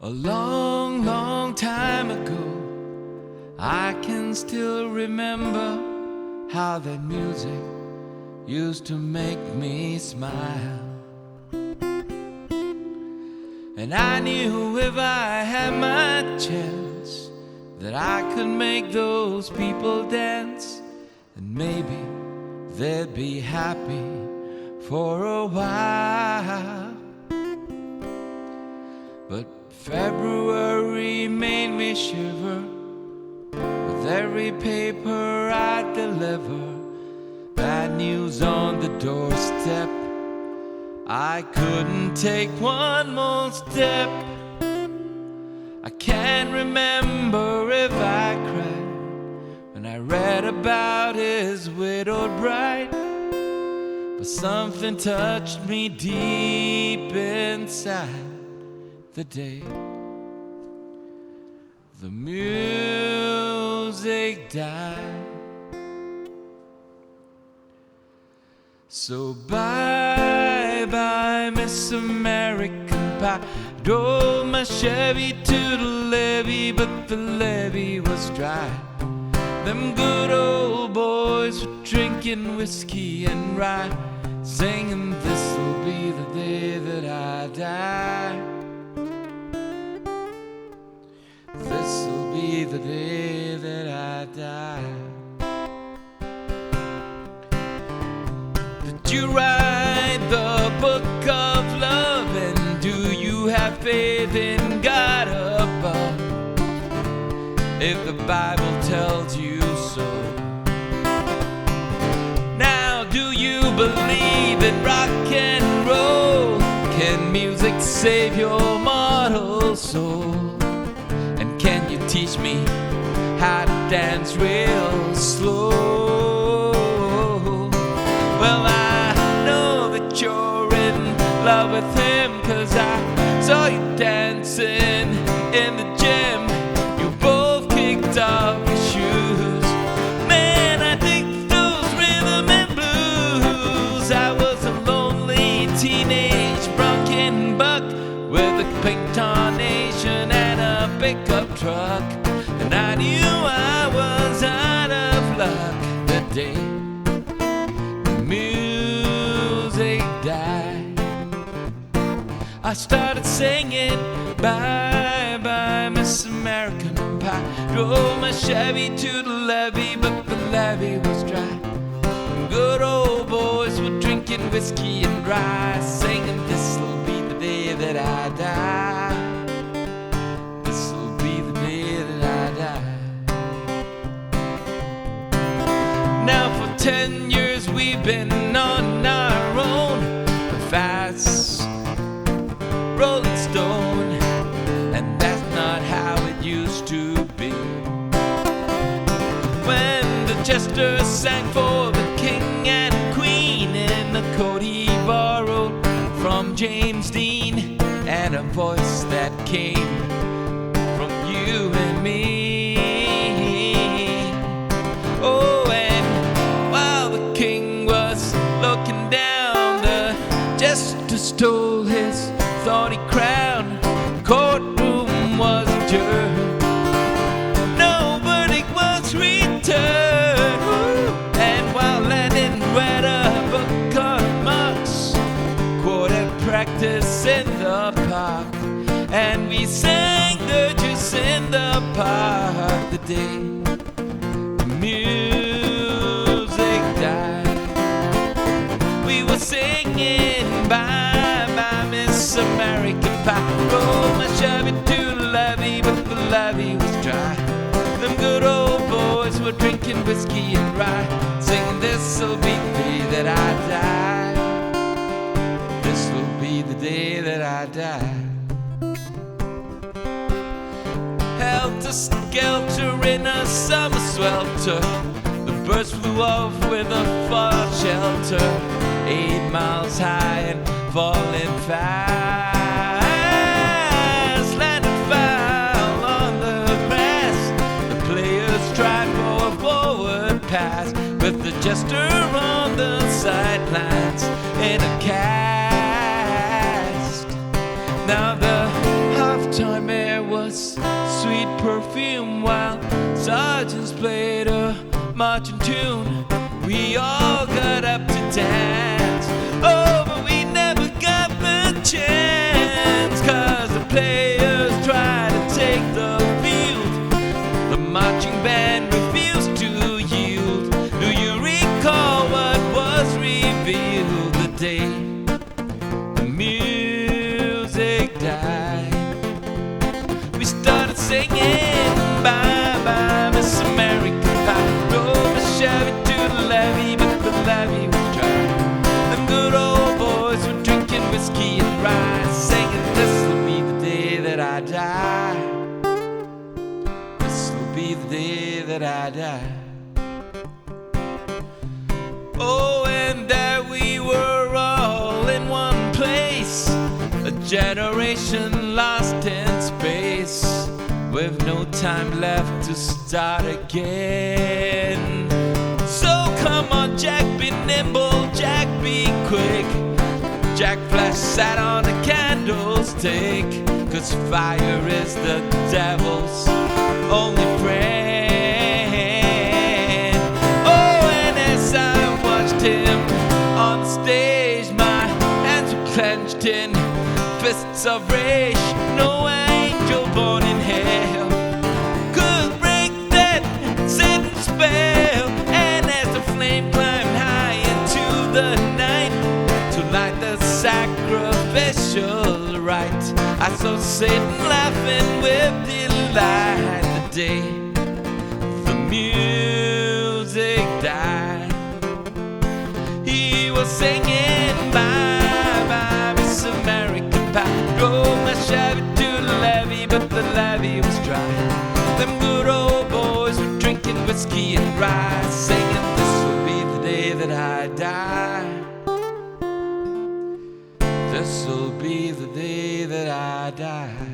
A long, long time ago, I can still remember how that music used to make me smile. And I knew if I had my chance that I could make those people dance, and maybe they'd be happy for a while. But February made me shiver with every paper I deliver. Bad news on the doorstep, I couldn't take one more step. I can't remember if I cried when I read about his widowed bride, but something touched me deep inside the day the music died. So bye-bye, Miss American Pie. Drove my Chevy to the levee, but the levee was dry. Them good old boys were drinking whiskey and rye, singing, "This'll be the day that I die. This'll be the day that I die." Did you write the book of love? And do you have faith in God above? If the Bible tells you so. Now, do you believe in rock and roll? Can music save your mortal soul? And can you teach me how to dance real slow? Well, I know that you're in love with him, 'cause I saw you dancing in the gym. You both kicked off your shoes. Man, I dig those rhythm and blues. I was a lonely teenage Bronkin buck with a pink tarnation and a pickup truck, and I knew I was out of luck the day the music died. I started singing, "Bye-bye, Miss American Pie." Drove my Chevy to the levee, but the levee was dry. Good old boys were drinking whiskey and rye, singing, "This'll be the day that I die. This'll be the day that I die." Now for 10 years we've been on our own, a fast rolling stone, and that's not how it used to be. When the jesters sang for the king and queen in the coat he borrowed from James Dean, and a voice that came from you and me. Oh, and while the king was looking down, the jester stole his thorny crown. Courtroom was adjourned, no verdict was returned. And while Lennon read a book on Marx, quartet practice in the park, and we sang dirges in the park the day the music died. We were singing, "Bye-bye, Miss American Pie." Rolled my Chevy to the levee, but the levee was dry. Them good old boys were drinking whiskey and rye, singing, "This'll be the day that I die. This'll be the day that I die." Helter-skelter in a summer swelter, the birds flew off with a fallout shelter, 8 miles high and falling fast. Landed foul on the grass, the players tried for a forward pass, with the jester on the sidelines in a cast. Now the halftime was sweet perfume while sergeants played a marching tune. We all got up to dance, oh, but we never got the chance, 'cause the players tried to take the field. The marching band refused to yield. Do you recall what was revealed the day the music died? We started singing bye bye Miss America Pie. Drove a Chevy to the levee, but the levee was dry. Them good old boys were drinking whiskey and rye, singing, this'll be the day that I die. This'll be the day that I die. Oh, and there we were all in one place, a generation lost in space, with no time left to start again. So come on, Jack, be nimble, Jack, be quick. Jack Flash sat on a candlestick, 'cause fire is the devil's only friend. Oh, and as I watched him on the stage, my hands were clenched in fists of rage. No angel born in hell could break that Satan's spell. And as the flame climbed high into the night to light the sacrificial rite, I saw Satan laughing with delight the day the music died. He was singing bye bye Miss American Pie. Drove my Chevy to the levee, but the levee was dry. Them good old boys were drinking whiskey and rye, singing, this'll be the day that I die. This'll be the day that I die.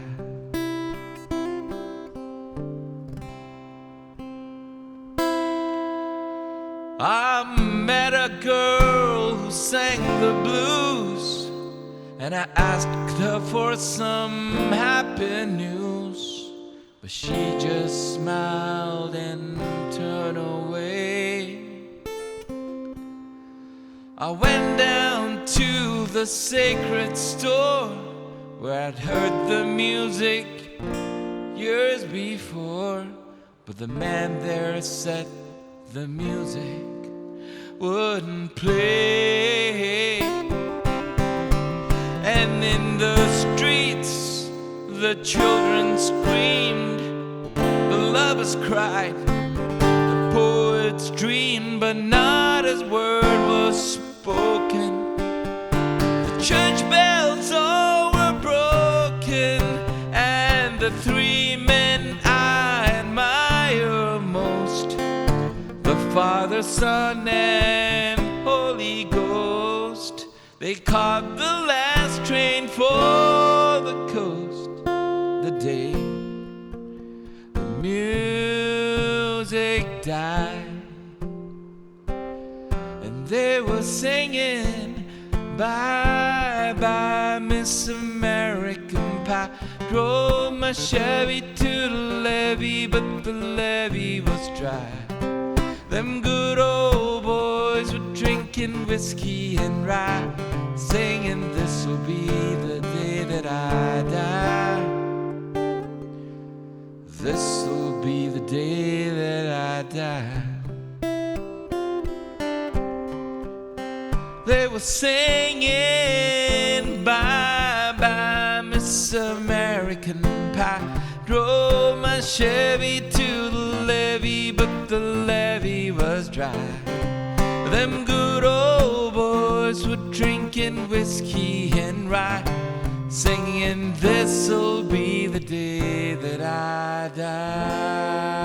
I met a girl who sang the blues, and I asked her for some happy news, but she just smiled and turned away. I went down to the sacred store where I'd heard the music years before, but the man there said the music wouldn't play. And in the streets the children screamed, the lovers cried, the poets dreamed, but not a word was spoken. The church bells all were broken, and the three men I admire most, the Father, Son, and Holy Ghost, they caught the last train for the coast the day the music died. And they were singing bye bye Miss American Pie. Drove my Chevy to the levee, but the levee was dry. Them good old boys were drinking whiskey and rye, singing, this'll be the day that I die. This'll be the day that I die. They were singing bye bye Miss American Pie. Drove my Chevy to the levee, but the levee was dry. Them good old boys were drinking whiskey and rye, singing, this'll be the day that I die.